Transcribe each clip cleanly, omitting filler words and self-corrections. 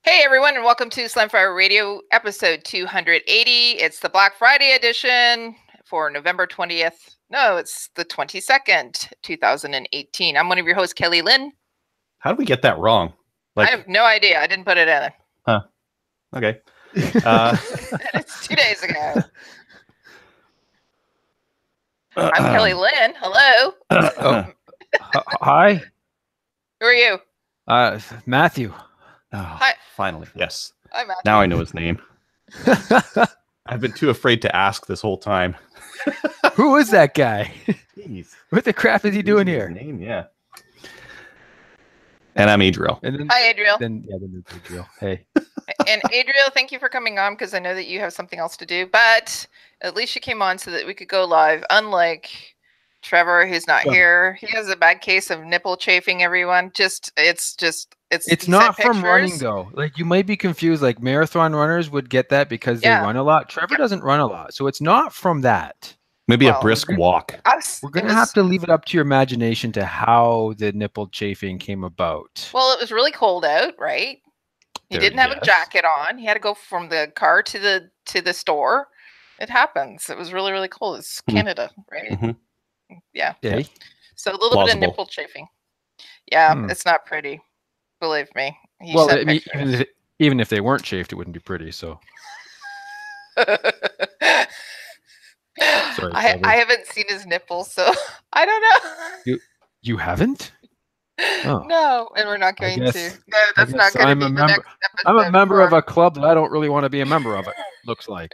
Hey everyone, and welcome to Slamfire Radio episode 280. It's the Black Friday edition for November 20th. No, it's the 22nd, 2018. I'm one of your hosts, Kelly Lynn. How did we get that wrong? I have no idea. I didn't put it in. Huh. Okay. It's 2 days ago. I'm Kelly Lynn. Hello. Hi. Who are you? Matthew. Oh, Hi. Finally, yes. Hi, Matthew. Now I know his name. I've been too afraid to ask this whole time. Who is that guy? Jeez. What the crap is he doing His here? name, yeah. And I'm Adriel. And then, Hi, Adriel. then Adriel. Hey. And Adriel, thank you for coming on because I know that you have something else to do, but at least you came on so that we could go live. Unlike Trevor, who's not here, he has a bad case of nipple chafing. Everyone, it's not from running though. Like you might be confused. Like marathon runners would get that because they run a lot. Trevor doesn't run a lot, so it's not from that. Maybe a brisk walk. We're gonna have to leave it up to your imagination to how the nipple chafing came about. Well, it was really cold out, right? He didn't have a jacket on. He had to go from the car to the store. It happens. It was really, really cold. It's Canada, right? Mm-hmm. Yeah. Okay. So a little bit of nipple chafing. Yeah, it's not pretty. Believe me. Well, even if they weren't chafed, it wouldn't be pretty. So. Sorry, I haven't seen his nipples, so I don't know. You haven't? Oh. No, and we're not going to. No, that's not going to be the next episode. I'm a member of a club that I don't really want to be a member of. It looks like.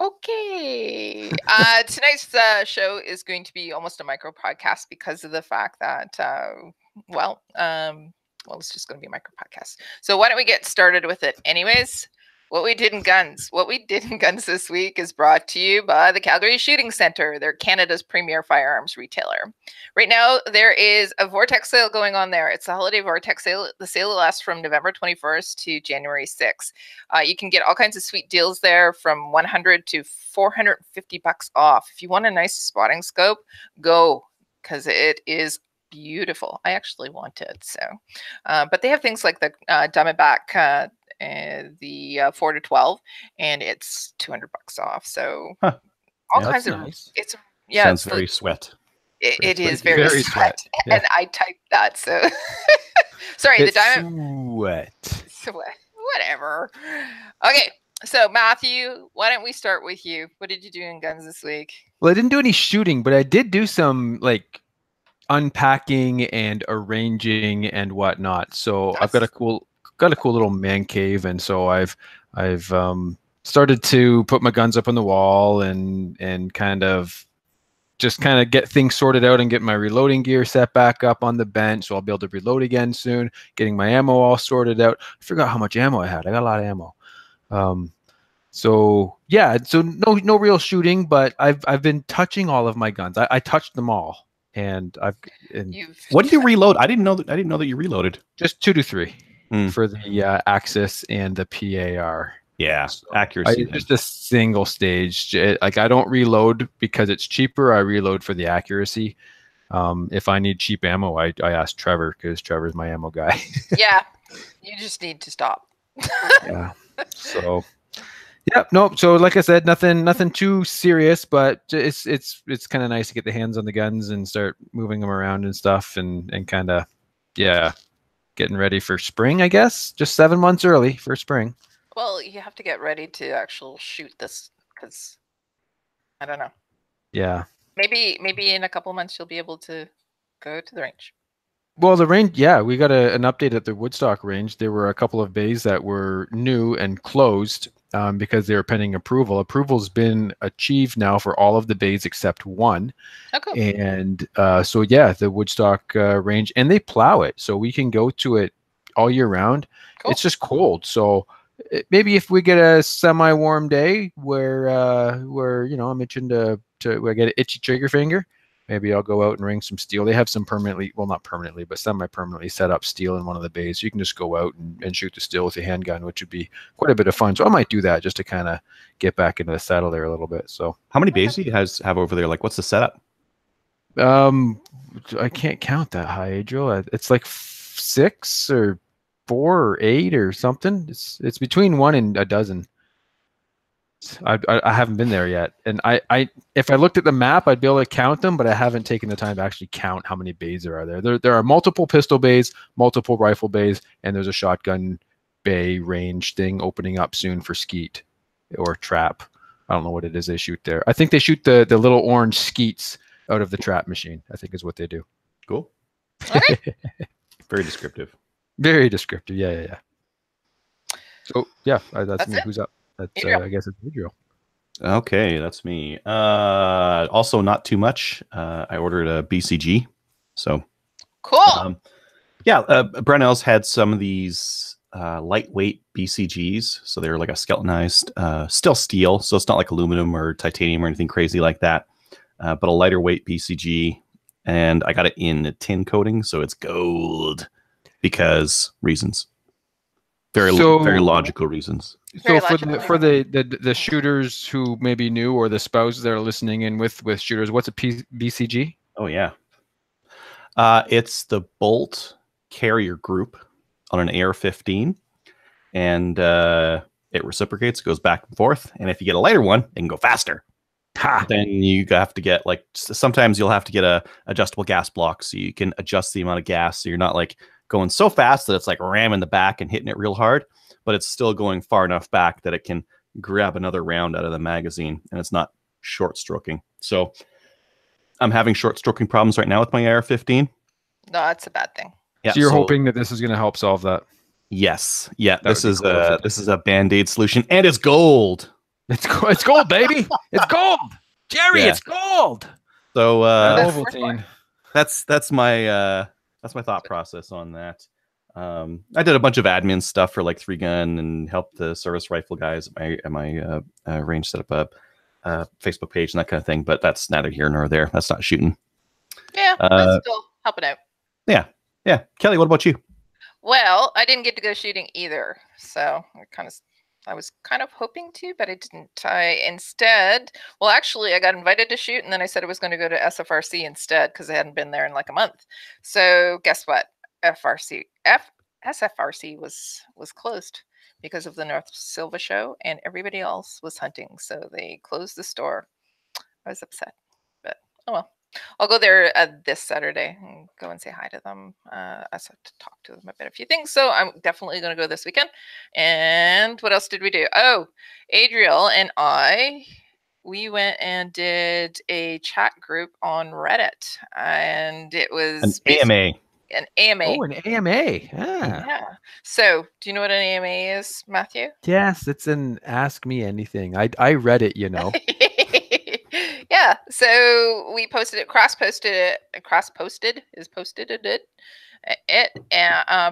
Okay. Tonight's show is going to be almost a micro podcast because of the fact that, it's just going to be a micro podcast. So why don't we get started with it anyways? What we did in guns. What we did in guns this week is brought to you by the Calgary Shooting Center. They're Canada's premier firearms retailer. Right now, there is a Vortex sale going on there. It's a holiday Vortex sale. The sale lasts from November 21st to January 6th. You can get all kinds of sweet deals there from $100 to $450 off. If you want a nice spotting scope, go, because it is beautiful. I actually want it. So, but they have things like the Diamondback, the 4 to 12, and it's $200 off. So all kinds of nice. It's sounds very sweat. It is very sweat. Yeah. And I typed that. So sorry, it's the diamond sweat. Whatever. Okay, so Matthew, why don't we start with you? What did you do in guns this week? Well, I didn't do any shooting, but I did do some like unpacking and arranging and whatnot. So I've got a cool little man cave, and so I've started to put my guns up on the wall and kind of get things sorted out and get my reloading gear set back up on the bench, so I'll be able to reload again soon. Getting my ammo all sorted out. I forgot how much ammo I had. I got a lot of ammo. So no real shooting, but I've been touching all of my guns. I touched them all, and what do you reload? I didn't know that you reloaded. Just 2 to 3 for the Axis and the PAR. Yeah, so accuracy. Just a single stage. I don't reload because it's cheaper. I reload for the accuracy. If I need cheap ammo, I ask Trevor because Trevor's my ammo guy. Yeah, you just need to stop. Yeah. So. Yeah, no. So like I said, nothing too serious, but it's kind of nice to get the hands on the guns and start moving them around and stuff, and kind of getting ready for spring. I guess just 7 months early for spring. Well, you have to get ready to actually shoot this because I don't know. Yeah. Maybe in a couple of months you'll be able to go to the range. Well, the range, we got an update at the Woodstock range. There were a couple of bays that were new and closed because they were pending approval. Approval's been achieved now for all of the bays except one. Oh, cool. And the Woodstock range, and they plow it, so we can go to it all year round. Cool. It's just cold, so maybe if we get a semi-warm day where I'm itching to I get an itchy trigger finger, maybe I'll go out and ring some steel. They have some not permanently, but semi-permanently set up steel in one of the bays. So you can just go out and shoot the steel with a handgun, which would be quite a bit of fun. So I might do that just to kind of get back into the saddle there a little bit. So how many bays do you guys have over there? Like, what's the setup? I can't count that high, Adriel. It's like 6 or 4 or 8 or something. It's between 1 and a dozen. I haven't been there yet, and I if I looked at the map, I'd be able to count them, but I haven't taken the time to actually count how many bays there are there. There are multiple pistol bays, multiple rifle bays, and there's a shotgun bay range thing opening up soon for skeet or trap. I don't know what it is they shoot there. I think they shoot the little orange skeets out of the trap machine, I think is what they do. Cool. Okay. Very descriptive. Very descriptive. Yeah. So yeah, that's me. it. Who's up? That's Adriel. I guess it's Adriel. Okay, that's me. Also not too much. I ordered a BCG. So Cool. Brunel's had some of these lightweight BCGs. So they're like a skeletonized, still steel. So it's not like aluminum or titanium or anything crazy like that. But a lighter weight BCG. And I got it in a tin coating. So it's gold because reasons. Very logical reasons. So for the shooters who may be new or the spouses that are listening in with shooters, what's a BCG? Oh yeah, it's the bolt carrier group on an AR-15, and it reciprocates, goes back and forth. And if you get a lighter one, it can go faster. Then you have to get sometimes you'll have to get a adjustable gas block so you can adjust the amount of gas, so you're not like going so fast that it's like ramming the back and hitting it real hard, but it's still going far enough back that it can grab another round out of the magazine, and it's not short stroking. So I'm having short stroking problems right now with my AR-15. No, that's a bad thing. Yeah, so you're hoping that this is going to help solve that? Yes. Yeah. This is a Band-Aid solution, and it's gold. It's gold, baby. It's gold, Jerry. Yeah. It's gold. So that's my thought process on that. I did a bunch of admin stuff for like 3Gun and helped the service rifle guys at my range set up a Facebook page and that kind of thing. But that's neither here nor there. That's not shooting. Yeah, that's still helping out. Yeah. Kelly, what about you? Well, I didn't get to go shooting either, so I was kind of hoping to, but I didn't. Actually, I got invited to shoot, and then I said I was going to go to SFRC instead because I hadn't been there in like a month. So guess what? SFRC was closed because of the North Silva show, and everybody else was hunting, so they closed the store. I was upset, but oh well. I'll go there this Saturday and go and say hi to them. I have to talk to them about a few things. So I'm definitely going to go this weekend. And what else did we do? Oh, Adriel and we went and did a chat group on Reddit. And it was an AMA. An AMA. Oh, an AMA. Yeah. So do you know what an AMA is, Matthew? Yes, it's an Ask Me Anything. I read it, you know. Yeah, so we posted it, cross-posted it,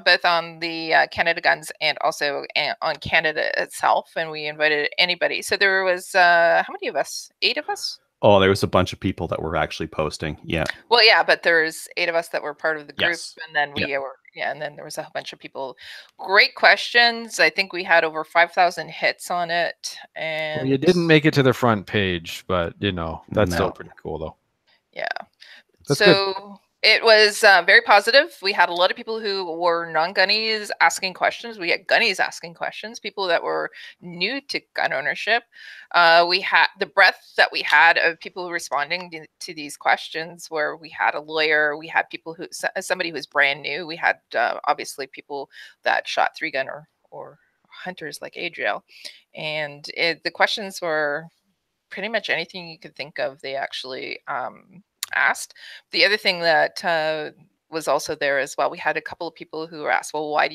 both on the Canada Guns and also on Canada itself, and we invited anybody. So there was, how many of us? 8 of us? Oh, there was a bunch of people that were actually posting. Yeah. Well, yeah, but there's 8 of us that were part of the group, yes. And then and then there was a whole bunch of people. Great questions. I think we had over 5,000 hits on it. And you didn't make it to the front page, but that's still pretty cool though. Yeah. That's so good. It was very positive. We had a lot of people who were non-gunnies asking questions. We had gunnies asking questions, people that were new to gun ownership. We had the breadth that we had of people responding to these questions, where we had a lawyer, we had people somebody who was brand new. We had obviously people that shot 3-gun or hunters like Adriel. And the questions were pretty much anything you could think of. They actually asked. The other thing that was also there as well, we had a couple of people who were asked, well, why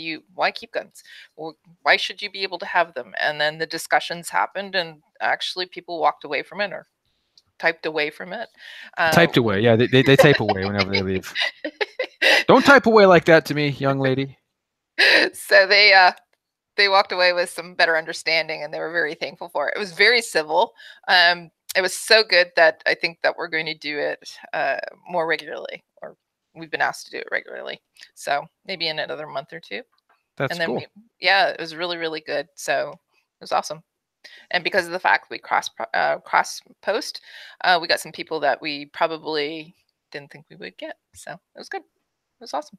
keep guns? Well, why should you be able to have them? And then the discussions happened, and actually people walked away from it or typed away from it. Typed away. Yeah, they type away whenever they leave. Don't type away like that to me, young lady. So they walked away with some better understanding, and they were very thankful for it. It was very civil. It was so good that I think that we're going to do it more regularly, or we've been asked to do it regularly. So maybe in another month or two. That's cool. It was really, really good. So it was awesome. And because of the fact we cross post, we got some people that we probably didn't think we would get. So it was good. It was awesome.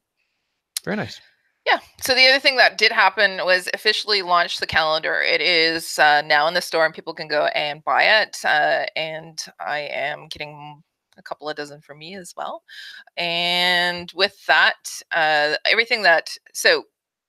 Very nice. Yeah. So the other thing that did happen was officially launched the calendar. It is now in the store and people can go and buy it. And I am getting a couple of dozen for me as well. And with that, everything so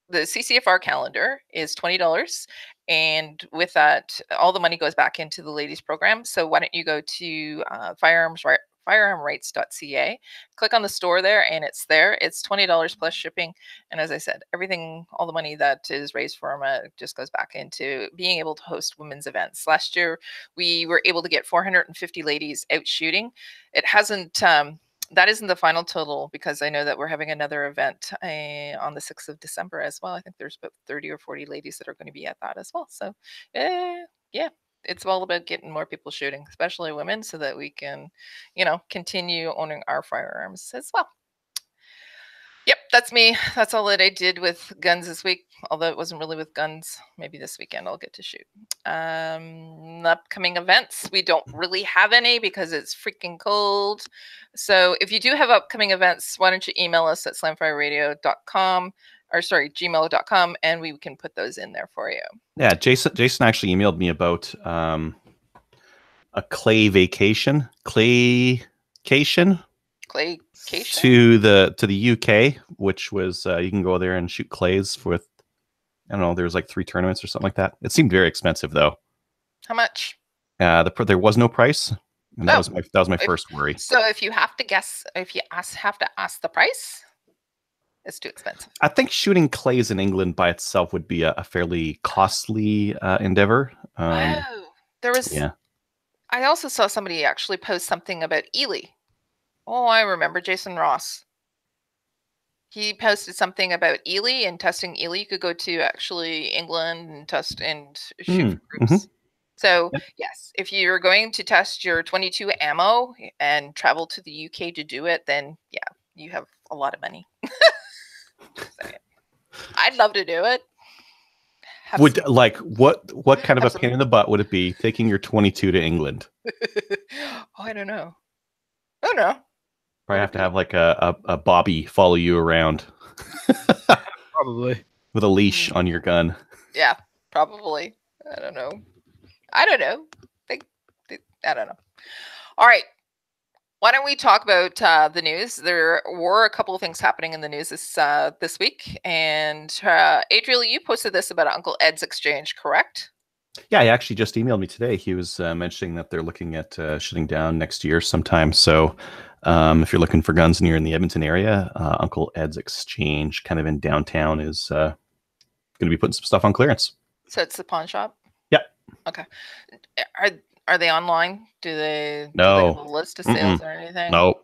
the CCFR calendar is $20. And with that, all the money goes back into the ladies program. So why don't you go to firearmrights.ca, click on the store there, and it's there. It's $20 plus shipping. And as I said, everything, all the money that is raised for them just goes back into being able to host women's events. Last year, we were able to get 450 ladies out shooting. It hasn't, that isn't the final total because I know that we're having another event on the 6th of December as well. I think there's about 30 or 40 ladies that are going to be at that as well. So, yeah, it's all about getting more people shooting, especially women, so that we can, continue owning our firearms as well. Yep, that's me. That's all that I did with guns this week. Although it wasn't really with guns. Maybe this weekend I'll get to shoot. Upcoming events, we don't really have any because it's freaking cold. So if you do have upcoming events, why don't you email us at slamfireradio.com or gmail.com, and we can put those in there for you. Yeah, Jason actually emailed me about a clay vacation. To the UK, which was you can go there and shoot clays with, I don't know, there's like 3 tournaments or something like that. It seemed very expensive though. How much? There was no price. And that was my first worry. So if you have to guess, have to ask the price, it's too expensive. I think shooting clays in England by itself would be a fairly costly endeavor. There was. Yeah. I also saw somebody actually post something about Ely. Oh, I remember Jason Ross. He posted something about Ely and testing Ely. You could go to actually England and test and shoot for groups. Mm-hmm. So yes, if you're going to test your 22 ammo and travel to the UK to do it, then yeah, you have a lot of money. I'd love to do it. What kind of a pain in the butt would it be taking your 22 to England? I don't know. Oh no. Probably have to have like a Bobby follow you around. Probably. With a leash on your gun. Yeah, probably. I don't know. I don't know. All right. Why don't we talk about the news? There were a couple of things happening in the news this week. And Adriel, you posted this about Uncle Ed's exchange, correct? Yeah, he actually just emailed me today. He was mentioning that they're looking at shutting down next year sometime. So if you're looking for guns and you're in the Edmonton area, Uncle Ed's Exchange, kind of in downtown, is going to be putting some stuff on clearance. So it's the pawn shop? Yeah. Okay. Are they online? Do they have a list of sales or anything? No.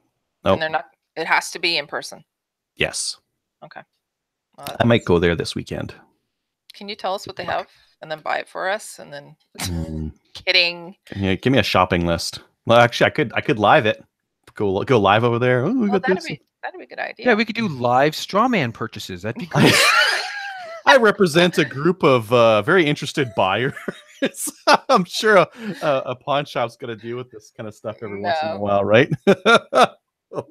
And they're not. It has to be in person. Yes. Okay. Well, I might go there this weekend. Can you tell us what they have and then buy it for us? And then kidding. Yeah, give me a shopping list. Well, actually, I could live it. Go live over there. Oh, that'd be a good idea. Yeah, we could do live straw man purchases. That'd be great. I represent a group of very interested buyers. I'm sure a pawn shop's going to deal with this kind of stuff every once in a while, right? All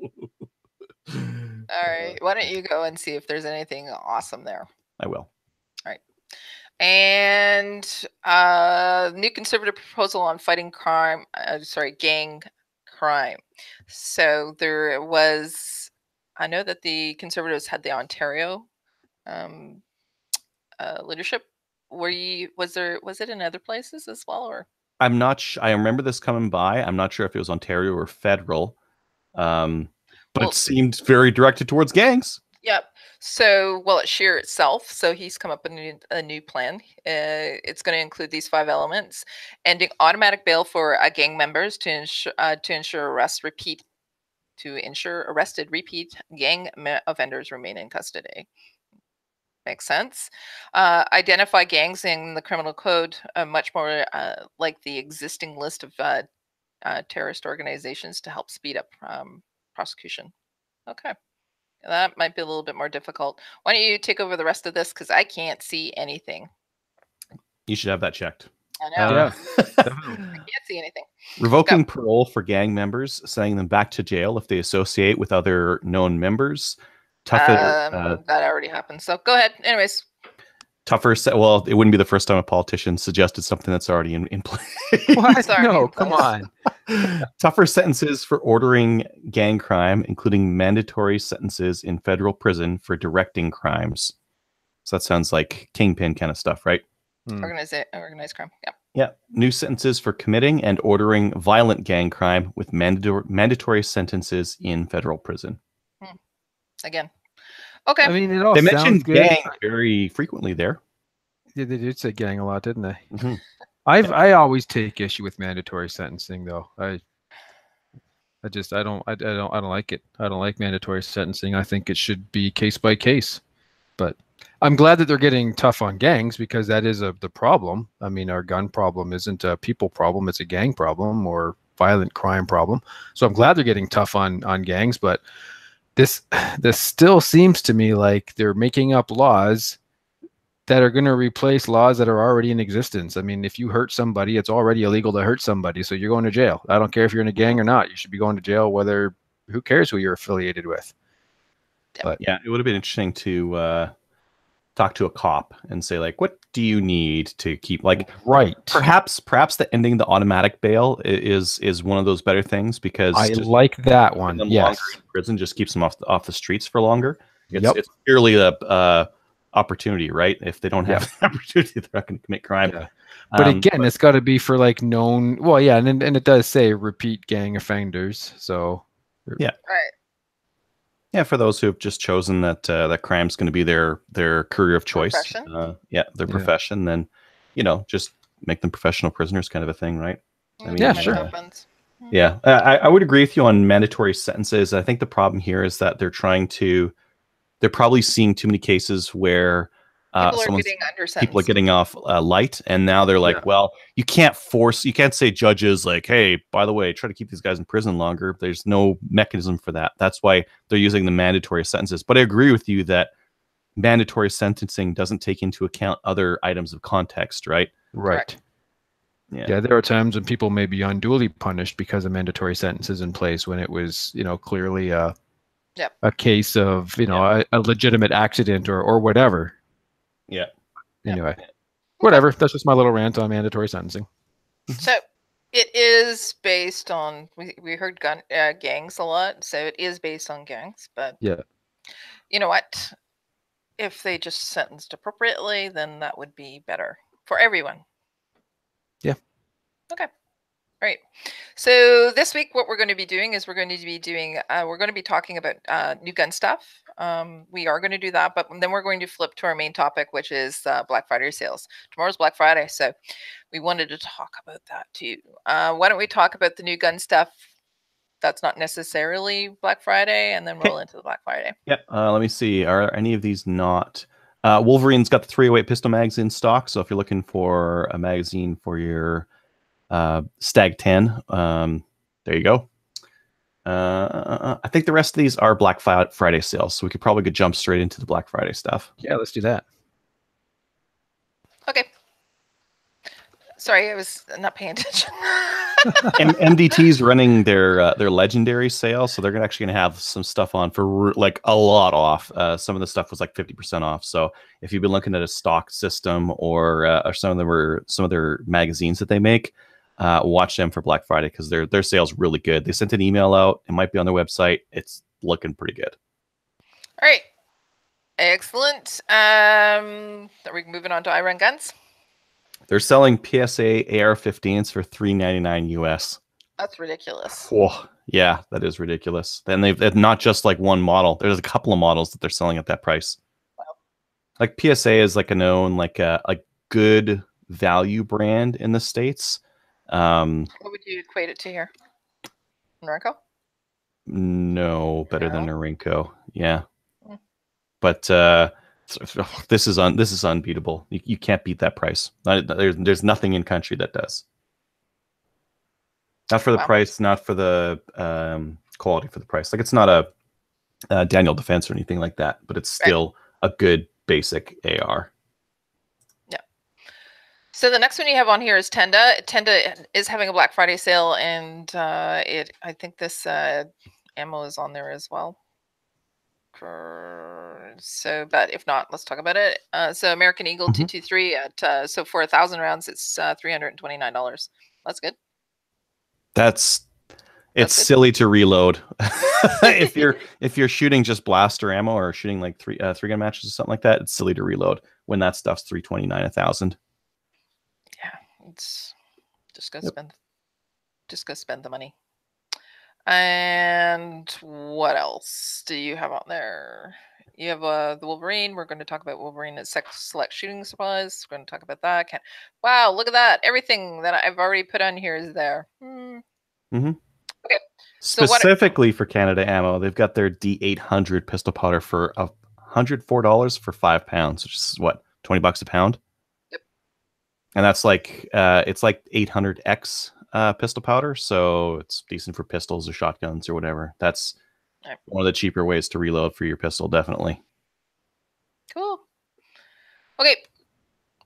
right. Why don't you go and see if there's anything awesome there? I will. All right. And new conservative proposal on fighting crime. Gang crime. So there was. I know that the Conservatives had the Ontario leadership. Was it in other places as well, or? I'm not I remember this coming by. I'm not sure if it was Ontario or federal. But it seemed very directed towards gangs. Yep. So, at Scheer itself, so he's come up with a new plan. It's going to include these 5 elements: ending automatic bail for gang members to ensure arrested repeat gang offenders remain in custody. Makes sense. Identify gangs in the criminal code much more like the existing list of terrorist organizations to help speed up prosecution. Okay. That might be a little bit more difficult. Why don't you take over the rest of this? Because I can't see anything. You should have that checked. I know. Yeah. I can't see anything. Revoking parole for gang members, sending them back to jail if they associate with other known members. Tougher, that already happened. So go ahead. Anyways. Tougher. Well, it wouldn't be the first time a politician suggested something that's already in place. What? No, come on. Tougher sentences for ordering gang crime, including mandatory sentences in federal prison for directing crimes. So that sounds like kingpin kind of stuff, right? Organized crime. Yeah. Yeah. New sentences for committing and ordering violent gang crime with mandatory sentences in federal prison. Again. Okay. I mean, it all they sounds mentioned good. gang very frequently there. Yeah, they did say gang a lot, didn't they? Mm-hmm. I always take issue with mandatory sentencing, though. I don't like it. I don't like mandatory sentencing. I think it should be case by case. But I'm glad that they're getting tough on gangs, because that is the problem. I mean, our gun problem isn't a people problem; it's a gang problem or violent crime problem. So I'm glad they're getting tough on gangs, but this still seems to me like they're making up laws that are going to replace laws that are already in existence. I mean, if you hurt somebody, it's already illegal to hurt somebody, so you're going to jail. I don't care if you're in a gang or not. You should be going to jail, who cares who you're affiliated with. But yeah, it would have been interesting to talk to a cop and say, like, what do you need to keep, like, right? Perhaps the ending the automatic bail is one of those better things, because I like that one. Yes, prison just keeps them off the streets for longer. It's purely a opportunity, right? If they don't have the opportunity, they're not going to commit crime. Yeah. But again, it's got to be for like known. Well, yeah, and it does say repeat gang offenders. So yeah, right. Yeah, for those who have just chosen that that crime's going to be their career of choice, their profession, then just make them professional prisoners, kind of a thing, right? I mean, yeah, sure. Yeah, I would agree with you on mandatory sentences. I think the problem here is that they're probably seeing too many cases where people are getting off light, and now they're like, well, you can't say judges like, hey, by the way, try to keep these guys in prison longer. There's no mechanism for that. That's why they're using the mandatory sentences. But I agree with you that mandatory sentencing doesn't take into account other items of context, right? Right. Yeah, there are times when people may be unduly punished because of mandatory sentences in place, when it was, clearly a case of, a legitimate accident or whatever. Yeah. Anyway, whatever. That's just my little rant on mandatory sentencing. So it is based on, we heard gangs a lot, so it is based on gangs. But yeah, you know what? If they just sentenced appropriately, then that would be better for everyone. Yeah. Okay. All right. So this week, what we're going to be doing is we're going to be talking about new gun stuff. We are going to do that, but then we're going to flip to our main topic, which is Black Friday sales. Tomorrow's Black Friday, so we wanted to talk about that too. Why don't we talk about the new gun stuff that's not necessarily Black Friday, and then roll into the Black Friday? Yeah. Let me see. Are any of these not? Wolverine's got the 308 pistol mags in stock, so if you're looking for a magazine for your Stag 10, there you go. I think the rest of these are Black Friday sales, so we could probably jump straight into the Black Friday stuff. Yeah, let's do that. Okay. Sorry, I was not paying attention. MDT's running their legendary sale, so they're actually going to have some stuff on for like a lot off. Some of the stuff was like 50% off. So if you've been looking at a stock system or some of their magazines that they make, watch them for Black Friday, because their sale's really good. They sent an email out. It might be on their website. It's looking pretty good. All right. Excellent. Are we moving on to iRun Guns? They're selling PSA AR-15s for $399 US. That's ridiculous. Oh, yeah, that is ridiculous. Then they've not just like one model. There's a couple of models that they're selling at that price. Wow. Like PSA is like a known, like a good value brand in the States. What would you equate it to here? Norinco? No, better than Norinco. Yeah. But this is unbeatable. You can't beat that price. There's nothing in country that does. Not for the price, not for the quality, for the price. Like, it's not a Daniel Defense or anything like that, but it's still a good basic AR. Yeah. So the next one you have on here is Tenda. Tenda is having a Black Friday sale, and I think this ammo is on there as well. So, but if not, let's talk about it. So American Eagle 223 at so for 1,000 rounds, it's $329. That's good. It's silly to reload. if you're shooting just blaster ammo or shooting like three gun matches or something like that, it's silly to reload when that stuff's $329 1,000. Yeah, it's just go spend the money. And what else do you have out there? You have the Wolverine. We're going to talk about Wolverine at Select Shooting Supplies. We're going to talk about that. Wow, look at that! Everything that I've already put on here is there. Okay. Specifically for Canada Ammo, they've got their D800 pistol powder for $104 for 5 pounds, which is what, $20 a pound. Yep. And that's like it's like 800X pistol powder, so it's decent for pistols or shotguns or whatever. That's one of the cheaper ways to reload for your pistol, definitely. Cool. Okay,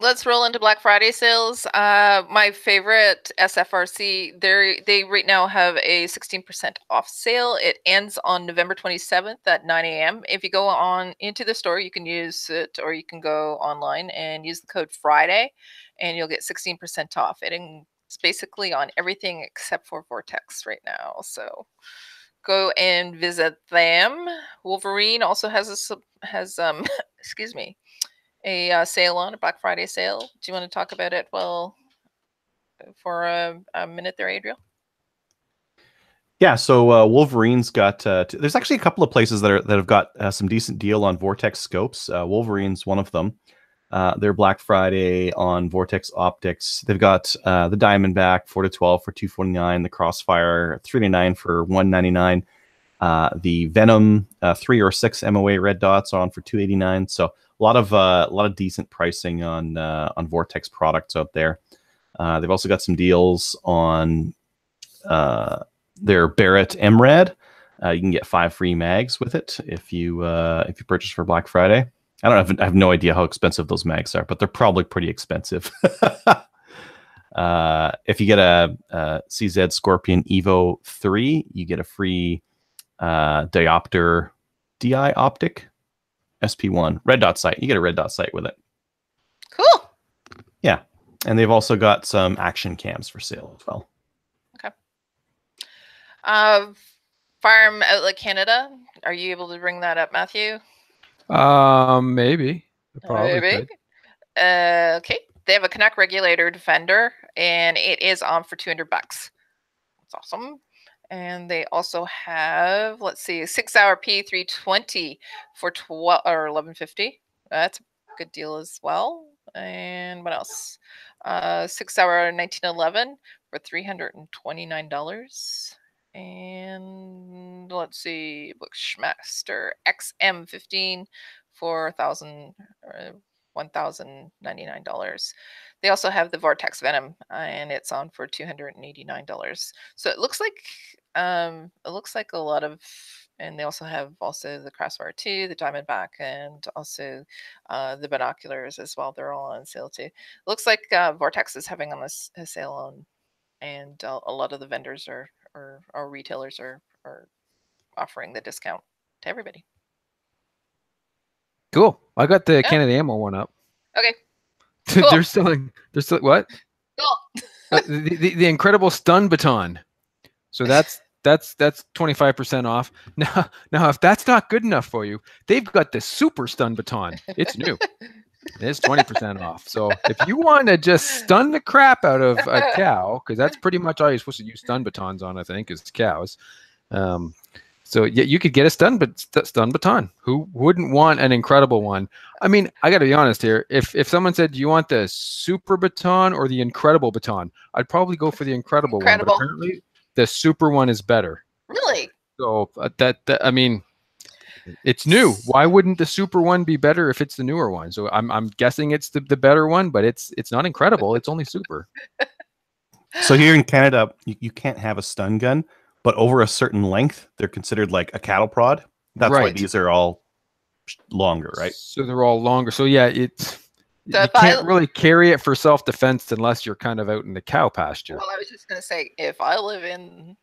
let's roll into Black Friday sales. My favorite SFRC, they right now have a 16% off sale. It ends on November 27th at 9 a.m. If you go on into the store, you can use it, or you can go online and use the code Friday, and you'll get 16% off. It's basically on everything except for Vortex right now. So go and visit them. Wolverine also has excuse me, a sale on, a Black Friday sale. Do you want to talk about it? Well, for a minute there, Adriel. Yeah, so Wolverine's got. There's actually a couple of places that have got some decent deal on Vortex scopes. Wolverine's one of them. Their Black Friday on Vortex optics. They've got the Diamondback 4-12 for $249, the Crossfire 399 for $199, the Venom 3 or 6 MOA red dots on for $289. So a lot of decent pricing on Vortex products out there. They've also got some deals on their Barrett MRAD. You can get 5 free mags with it if you purchase for Black Friday. I have no idea how expensive those mags are, but they're probably pretty expensive. If you get a CZ Scorpion Evo 3, you get a free Diopter DI Optic SP1 red dot sight. You get a red dot sight with it. Cool. Yeah, and they've also got some action cams for sale as well. Okay. Firearm Outlet Canada. Are you able to bring that up, Matthew? Maybe. Maybe. Okay. They have a Canuck Regulator Defender, and it is on for $200. That's awesome. And they also have, let's see, a 6-hour P320 for $11.50. That's a good deal as well. And what else? 6-hour 1911 for $329. And let's see, Bushmaster XM15 for $1,099. They also have the Vortex Venom, and it's on for $289. So it looks like a lot of, and they also have the Crossfire 2, the Diamondback, and also the binoculars as well. They're all on sale too. It looks like Vortex is having on a sale on, and a lot of the vendors or retailers are offering the discount to everybody. Cool. I got the Canada Ammo one up. Okay. Cool. They're selling what? Cool. the incredible stun baton. So that's 25% off. Now if that's not good enough for you, they've got the super stun baton. It's new. It's 20% off. So if you want to just stun the crap out of a cow, because that's pretty much all you're supposed to use stun batons on, I think, is cows. So yeah, you could get a stun baton. Who wouldn't want an incredible one? I mean, I got to be honest here. If someone said, "Do you want the super baton or the incredible baton?" I'd probably go for the incredible one. But apparently, the super one is better. Really? So I mean, it's new. Why wouldn't the super one be better if it's the newer one? So I'm guessing it's the better one, but it's not incredible. It's only super. So here in Canada, you can't have a stun gun, but over a certain length, they're considered like a cattle prod. That's why these are all longer, right? So they're all longer. So yeah, you can't really carry it for self-defense unless you're kind of out in the cow pasture. Well, I was just going to say, if I live in,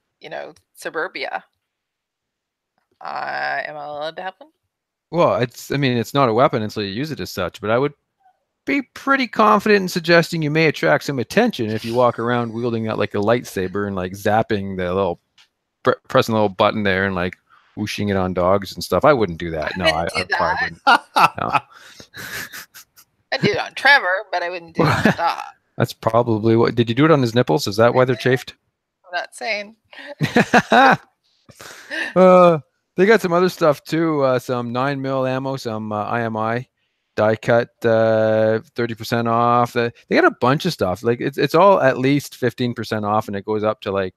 suburbia, am I allowed to have one? Well, I mean, it's not a weapon until you use it as such, but I would be pretty confident in suggesting you may attract some attention if you walk around wielding that like a lightsaber and like zapping the little, pressing the little button there and like whooshing it on dogs and stuff. I wouldn't do that. No, I probably wouldn't. No. I'd do it on Trevor, but I wouldn't do it on Dog. That's probably what. Did you do it on his nipples? Is that why they're chafed? I'm not saying. They got some other stuff too. Some 9mm ammo, some IMI die cut, 30% off. They got a bunch of stuff. Like it's all at least 15% off, and it goes up to like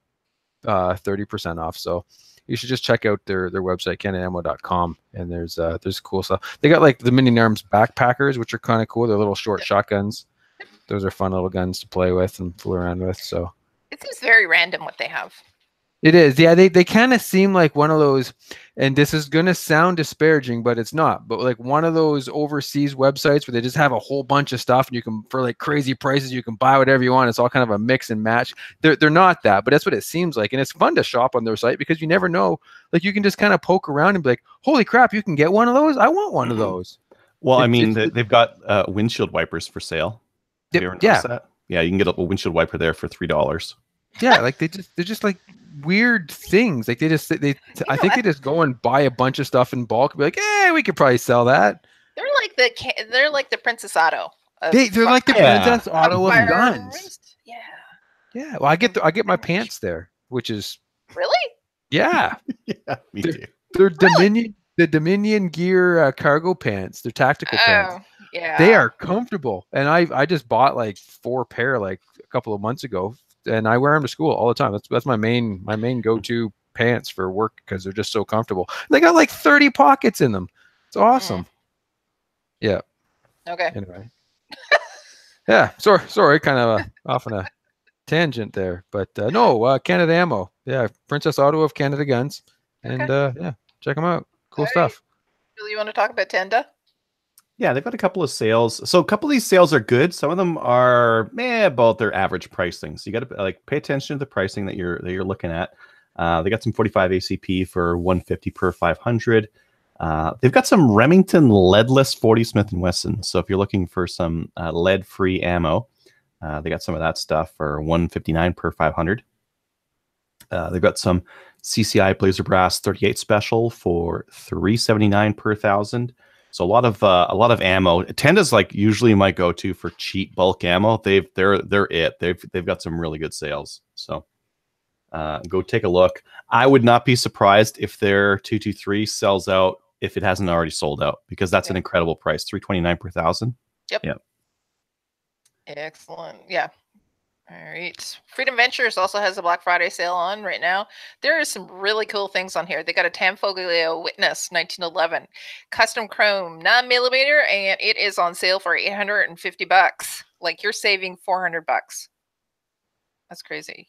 30% off. So you should just check out their website, canadaammo.com, and there's cool stuff. They got like the Mini Arms backpackers, which are kind of cool. They're little short shotguns. Those are fun little guns to play with and fool around with. So it seems very random what they have. It is. Yeah, they kind of seem like one of those, and this is going to sound disparaging, but it's not. But like one of those overseas websites where they just have a whole bunch of stuff and you can, for like crazy prices, you can buy whatever you want. It's all kind of a mix and match. They're not that, but that's what it seems like. And it's fun to shop on their site because you never know. Like you can just kind of poke around and be like, holy crap, you can get one of those? I want one of those. Well, I mean, they've got windshield wipers for sale. Have you ever noticed that? Yeah, you can get a windshield wiper there for $3. Yeah, like they're just like weird things. Like I think they just go and buy a bunch of stuff in bulk and be like, hey, we could probably sell that. They're like the Princess Auto. They're like the Princess Auto of guns. Yeah. Yeah. Well, I get my pants there, which is really. Yeah. Yeah, me too. They're Dominion. The Dominion Gear cargo pants. They're tactical pants. Yeah. They are comfortable, and I just bought like 4 pair like a couple of months ago. And I wear them to school all the time. That's my main go-to pants for work because they're just so comfortable. They got like 30 pockets in them. It's awesome. Yeah. Okay. Anyway. Yeah. Sorry, kind of off on a tangent there, but no, Canada Ammo. Yeah, Princess Auto of Canada Guns, and yeah, check them out. Cool stuff. Really, you want to talk about Tenda? Yeah, they've got a couple of sales. So a couple of these sales are good. Some of them are about their average pricing. So you got to like pay attention to the pricing that you're looking at. They got some 45 ACP for $150 per 500. They've got some Remington leadless 40 Smith & Wesson. So if you're looking for some lead-free ammo, they got some of that stuff for $159 per 500. They've got some CCI Blazer Brass 38 special for $379 per 1,000. So a lot of ammo. Tenda's like usually my go-to for cheap bulk ammo. They're it. They've got some really good sales. So go take a look. I would not be surprised if their 223 sells out if it hasn't already sold out, because that's an incredible price, $329 per 1,000. Yep. Yep. Excellent. Yeah. All right. Freedom Ventures also has a Black Friday sale on right now. There are some really cool things on here. They got a Tanfoglio Witness 1911 custom chrome 9mm, and it is on sale for $850. Like you're saving $400. That's crazy.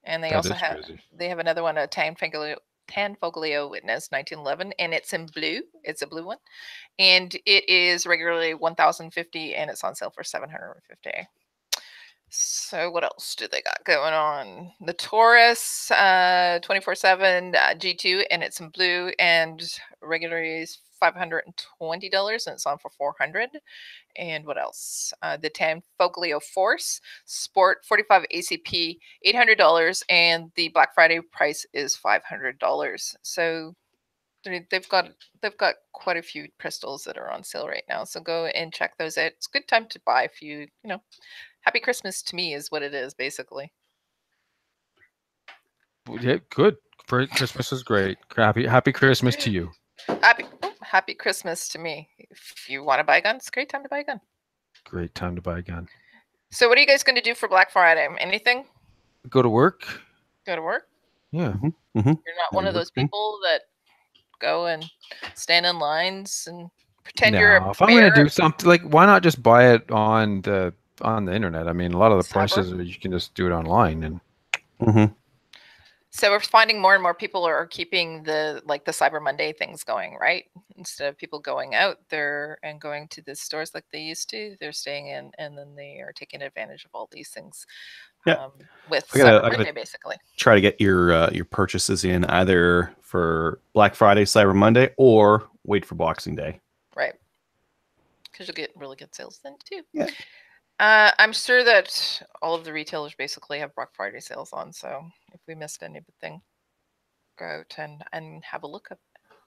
And they also have another one, a Tanfoglio Witness 1911, and it's in blue. It's a blue one, and it is regularly $1,050, and it's on sale for $750. So what else do they got going on? The Taurus 24/7 G2, and it's in blue, and regularly is $520, and it's on for $400. And what else? The Tanfoglio Force Sport 45 ACP, $800, and the Black Friday price is $500. So they've got quite a few pistols that are on sale right now. So go and check those out. It's a good time to buy if you know. Happy Christmas to me is what it is, basically. Yeah, good. Christmas is great. Happy Christmas to you. Happy Christmas to me. If you want to buy a gun, it's a great time to buy a gun. Great time to buy a gun. So what are you guys going to do for Black Friday? Anything? Go to work. Go to work? Yeah. Mm-hmm. You're not one of those people that go and stand in lines and pretend you're a If I'm going to do something, like, why not just buy it on the internet? I mean, a lot of the prices you can just do it online, and so we're finding more and more people are keeping the Cyber Monday things going, right? Instead of people going out there and going to the stores like they used to, they're staying in, and then they are taking advantage of all these things. Yeah, with Cyber Monday, basically. Try to get your purchases in either for Black Friday, Cyber Monday, or wait for Boxing Day. Right. Because you'll get really good sales then too. Yeah. I'm sure that all of the retailers basically have Black Friday sales on. So if we missed anything, go out and have a look.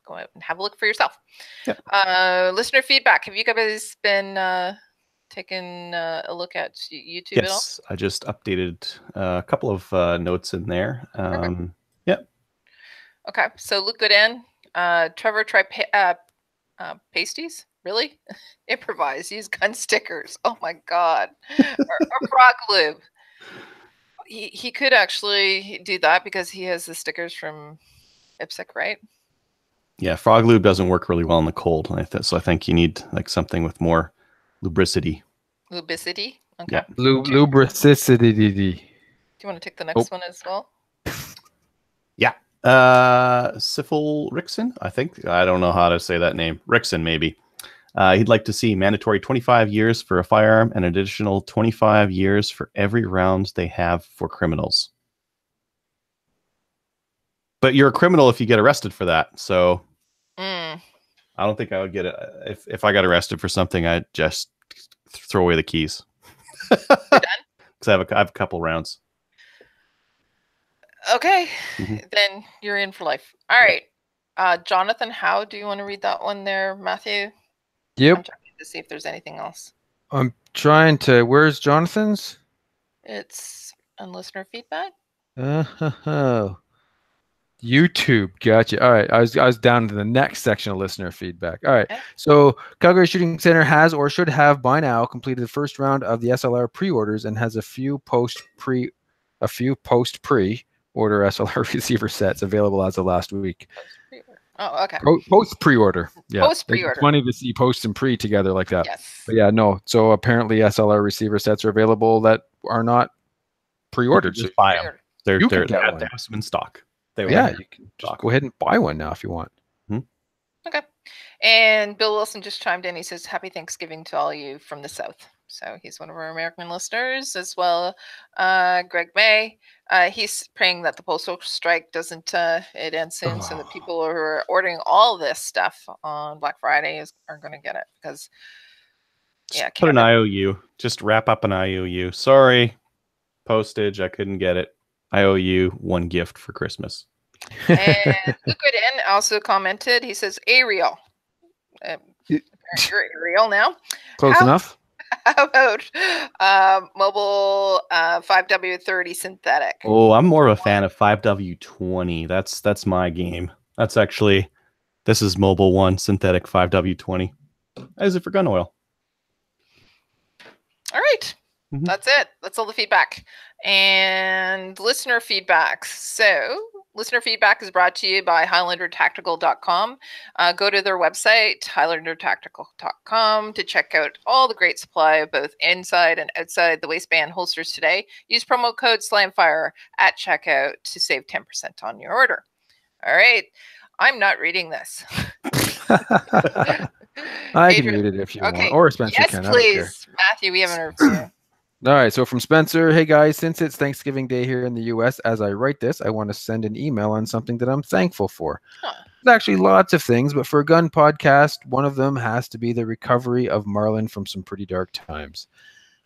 Go out and have a look for yourself. Yeah. Listener feedback. Have you guys been taking a look at YouTube at all? Yes, I just updated a couple of notes in there. Yep. Okay, so Luke Gooden, Trevor pasties. Really? Improvise. Use gun stickers. Oh my god. or Frog Lube. He could actually do that because he has the stickers from IPSC, right? Yeah, Frog Lube doesn't work really well in the cold. So I think you need like something with more lubricity. Lubicity? Okay. Yeah. Lubricity. Do you want to take the next one as well? Yeah. Sifil Rickson, I think. I don't know how to say that name. Rickson, maybe. He'd like to see mandatory 25 years for a firearm and additional 25 years for every round they have for criminals. But you're a criminal if you get arrested for that. So I don't think I would get it. If I got arrested for something, I'd just throw away the keys. You're done? Because I have a couple rounds. Okay, then you're in for life. All right. Jonathan, how do you want to read that one there, Matthew? Yep. I'm trying to see if there's anything else. I'm trying to. Where's Jonathan's? It's on listener feedback. YouTube, gotcha. All right, I was down to the next section of listener feedback. All right, okay. So Calgary Shooting Center has or should have by now completed the first round of the SLR pre-orders and has a few post pre-order SLR receiver sets available as of last week. Oh, okay. Post pre-order, yeah. Post pre-order. It's funny to see post and pre together like that. Yes. But yeah, no. So apparently SLR receiver sets are available that are not pre-ordered. Just buy them. They're You can get at one. them in stock. You can just go ahead and buy one now if you want. Okay. And Bill Wilson just chimed in. He says, "Happy Thanksgiving to all you from the South." So he's one of our American listeners as well. Greg May, he's praying that the postal strike doesn't it ends soon, so that people who are ordering all this stuff on Black Friday are going to get it because put an IOU. Just wrap up an IOU. Sorry, postage. I couldn't get it. I owe you one gift for Christmas. And Luke Gooden also commented. He says, "Ariel, you're Ariel now. Close enough. How about mobile 5W30 synthetic?" Oh, I'm more of a fan of 5W20. That's my game. This is mobile one synthetic 5W20. As it for gun oil. All right. That's it. That's all the feedback. And listener feedback. So listener feedback is brought to you by HighlanderTactical.com. Go to their website, HighlanderTactical.com, to check out all the great supply of both inside and outside the waistband holsters today. Use promo code SLAMFIRE at checkout to save 10% on your order. All right. I'm not reading this. I can read it if you want. Or Spencer can. Yes, please. Matthew, we haven't heard from you. All right, so from Spencer, hey guys, since it's Thanksgiving Day here in the US, as I write this, I want to send an email on something that I'm thankful for. There's actually lots of things, but for a gun podcast, one of them has to be the recovery of Marlin from some pretty dark times.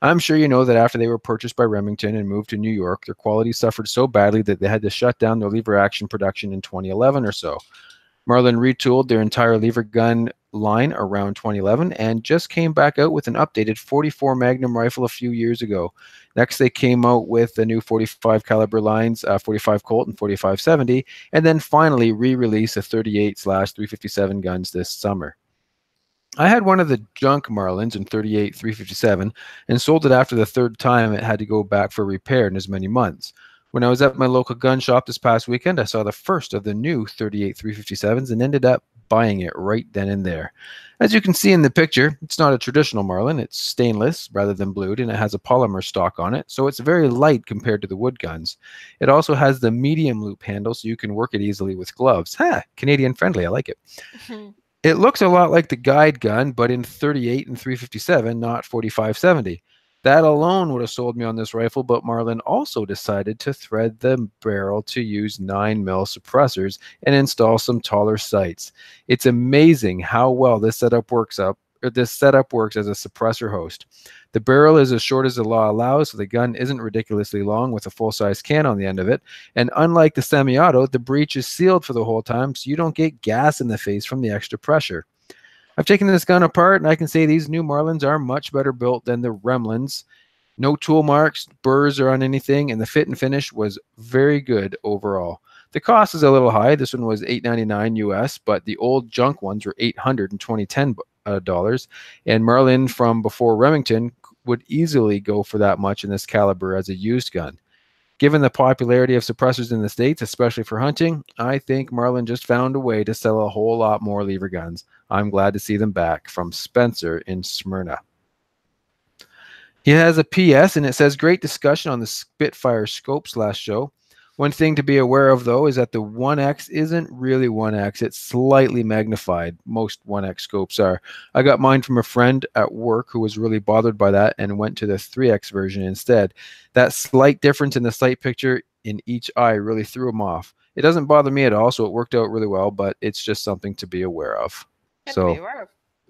I'm sure you know that after they were purchased by Remington and moved to New York, their quality suffered so badly that they had to shut down their lever action production in 2011 or so. Marlin retooled their entire lever gun line around 2011 and just came back out with an updated 44 Magnum rifle a few years ago. Next, they came out with the new 45 caliber lines, 45 Colt and 45-70, and then finally re-release a 38/357 guns this summer. I had one of the junk Marlins in 38-357 and sold it after the third time it had to go back for repair in as many months. When I was at my local gun shop this past weekend, I saw the first of the new 38-357s and ended up buying it right then and there. As you can see in the picture, it's not a traditional Marlin. It's stainless rather than blued, and it has a polymer stock on it, so it's very light compared to the wood guns. It also has the medium loop handle, so you can work it easily with gloves. Canadian friendly. I like it. It looks a lot like the guide gun, but in 38 and 357, not 45-70. That alone would have sold me on this rifle, but Marlin also decided to thread the barrel to use 9mm suppressors and install some taller sights. It's amazing how well this setup works as a suppressor host. The barrel is as short as the law allows, so the gun isn't ridiculously long with a full-size can on the end of it. And unlike the semi-auto, the breech is sealed for the whole time, so you don't get gas in the face from the extra pressure. I've taken this gun apart, and I can say these new Marlins are much better built than the Remlins. No tool marks, burrs, or on anything, and the fit and finish was very good overall. The cost is a little high. This one was $899 US, but the old junk ones were $810, and Marlin from before Remington would easily go for that much in this caliber as a used gun. Given the popularity of suppressors in the States, especially for hunting, I think Marlin just found a way to sell a whole lot more lever guns. I'm glad to see them back. From Spencer in Smyrna. He has a PS, and it says, great discussion on the Spitfire scopes last show. One thing to be aware of, though, is that the 1X isn't really 1X. It's slightly magnified. Most 1X scopes are. I got mine from a friend at work who was really bothered by that and went to the 3X version instead. That slight difference in the sight picture in each eye really threw him off. It doesn't bother me at all, so it worked out really well, but it's just something to be aware of.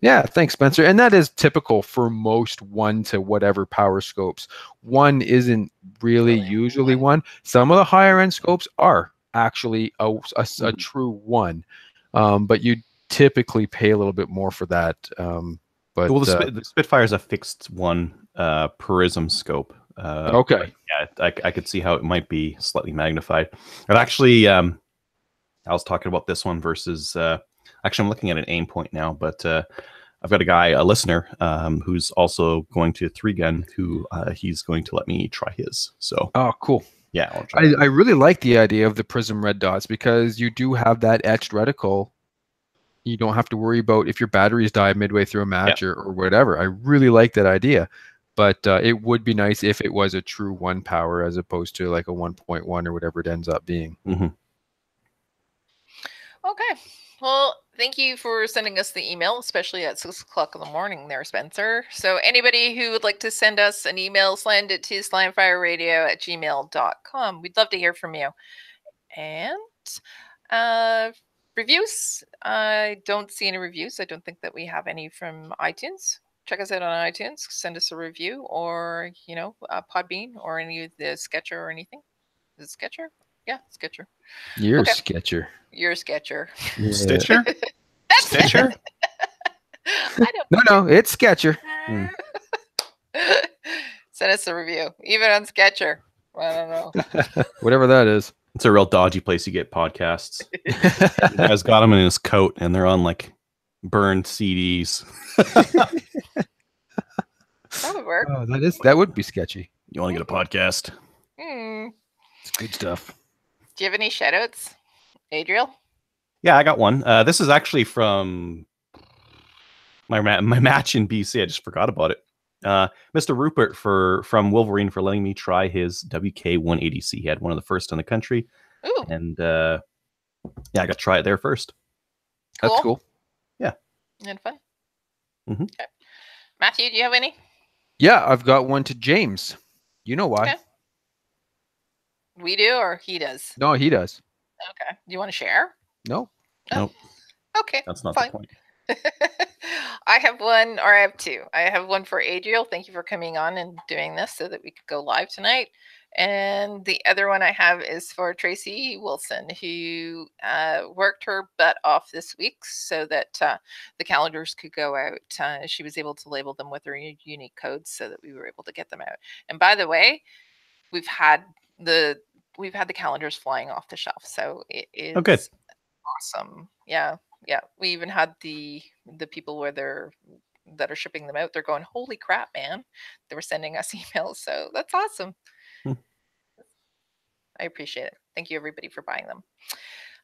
Yeah, thanks, Spencer. And that is typical for most 1 to whatever power scopes. 1 isn't really usually 1. Some of the higher end scopes are actually a true 1, but you typically pay a little bit more for that. But well, the Spitfire is a fixed 1 prism scope. Okay. Yeah, I could see how it might be slightly magnified. But actually, I was talking about this one versus. Actually, I'm looking at an aim point now, but I've got a listener, who's also going to 3Gun, who he's going to let me try his. So, oh, cool. Yeah, I really like the idea of the prism red dots because you do have that etched reticle. You don't have to worry about if your batteries die midway through a match or whatever. I really like that idea, but it would be nice if it was a true 1 power as opposed to like a 1.1 or whatever it ends up being. Mm-hmm. Okay. Well, thank you for sending us the email, especially at 6 o'clock in the morning there, Spencer. So anybody who would like to send us an email, send it to slamfireradio@gmail.com. We'd love to hear from you. And reviews. I don't see any reviews. I don't think that we have any from iTunes. Check us out on iTunes. Send us a review or, Podbean or any of the Sketcher or anything. Is it Sketcher? Yeah, Sketcher. You're a Sketcher. You're a Sketcher. Yeah. Stitcher? Stitcher? No, it's Sketcher. Send us a review, even on Sketcher. I don't know. Whatever that is. It's a real dodgy place you get podcasts. The guy's got them in his coat, and they're on like burned CDs. That would work. Oh, that would be sketchy. You want to get a podcast? It's good stuff. Do you have any shoutouts, Adriel? Yeah, I got one. This is actually from my match in BC. I just forgot about it. Mr. Rupert from Wolverine for letting me try his WK-180C. He had one of the first in the country. Ooh. And I got to try it there first. Cool. That's cool. Yeah. And fun. Mm-hmm. Okay. Matthew, do you have any? Yeah, I've got one to James. You know why? Okay. We do, or he does? No, he does. Okay. Do you want to share? No. Oh. Nope. Okay. That's not fine. the point. I have one, or I have two. I have one for Adriel. Thank you for coming on and doing this so that we could go live tonight. And the other one I have is for Tracy Wilson, who worked her butt off this week so that the calendars could go out. She was able to label them with her unique codes so that we were able to get them out. And by the way, we've had the calendars flying off the shelf, so it is awesome. Yeah. We even had the people that are shipping them out. They're going, holy crap, man! They were sending us emails, so that's awesome. I appreciate it. Thank you, everybody, for buying them.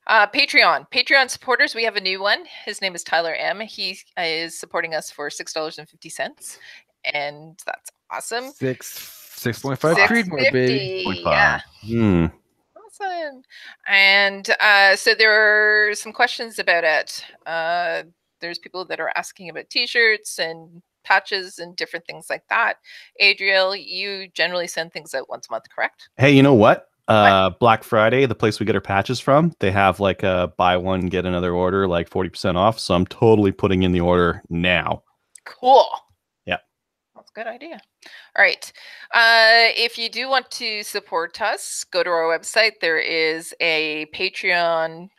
Patreon supporters. We have a new one. His name is Tyler M. He is supporting us for $6.50, and that's awesome. 6.5 Creedmoor, baby. Yeah. Awesome. And so there are some questions about it. There's people that are asking about t-shirts and patches and different things like that. Adriel, you generally send things out once a month, correct? Hey, you know what? Black Friday, the place we get our patches from, they have like a buy one, get another order, like 40% off. So I'm totally putting in the order now. Cool. Yeah. That's a good idea. All right. If you do want to support us, go to our website. There is a Patreon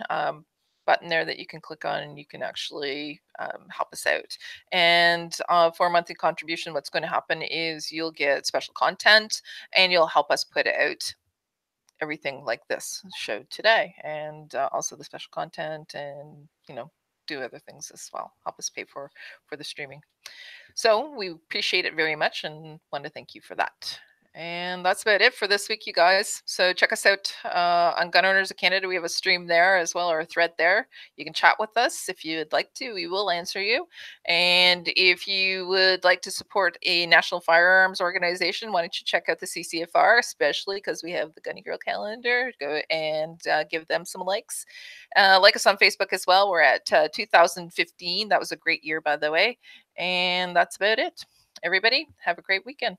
button there that you can click on, and you can actually help us out. And for a monthly contribution, what's going to happen is you'll get special content, and you'll help us put out everything like this show today, and also the special content, and do other things as well. Help us pay for the streaming. So we appreciate it very much and want to thank you for that. And that's about it for this week, you guys. So check us out on Gun Owners of Canada. We have a stream there as well, or a thread there. You can chat with us if you'd like to. We will answer you. And if you would like to support a national firearms organization, why don't you check out the CCFR, especially because we have the Gunny Girl calendar. Go and give them some likes. Like us on Facebook as well. We're at 2015. That was a great year, by the way. And that's about it. Everybody, have a great weekend.